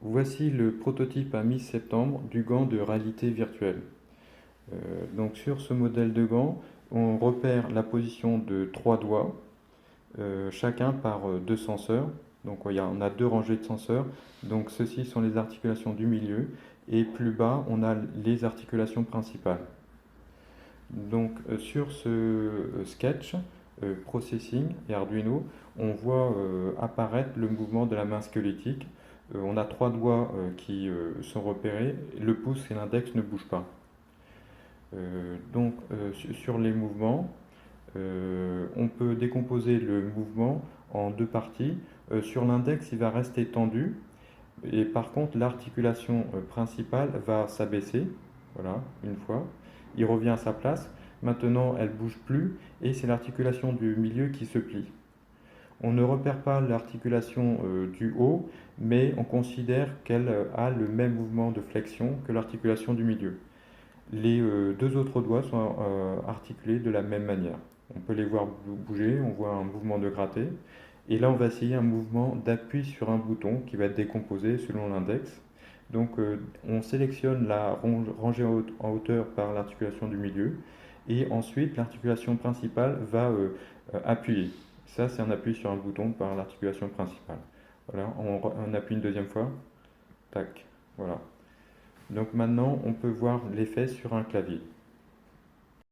Voici le prototype à mi-septembre du gant de réalité virtuelle. Donc sur ce modèle de gant, on repère la position de trois doigts, chacun par deux senseurs. Donc on a deux rangées de senseurs. Donc ceci sont les articulations du milieu et plus bas on a les articulations principales. Donc sur ce sketch, Processing et Arduino, on voit apparaître le mouvement de la main squelettique. On a trois doigts qui sont repérés, le pouce et l'index ne bougent pas. Sur les mouvements, on peut décomposer le mouvement en deux parties. Sur l'index, il va rester tendu, et par contre, l'articulation principale va s'abaisser. Voilà, une fois. Il revient à sa place. Maintenant, elle bouge plus, et c'est l'articulation du milieu qui se plie. On ne repère pas l'articulation du haut, mais on considère qu'elle a le même mouvement de flexion que l'articulation du milieu. Les deux autres doigts sont articulés de la même manière. On peut les voir bouger, on voit un mouvement de gratté. Et là, on va essayer un mouvement d'appui sur un bouton qui va être décomposé selon l'index. Donc, on sélectionne la rangée en hauteur par l'articulation du milieu. Et ensuite, l'articulation principale va appuyer. Ça, c'est un appui sur un bouton par l'articulation principale. Voilà, on appuie une deuxième fois. Tac, voilà. Donc maintenant, on peut voir l'effet sur un clavier.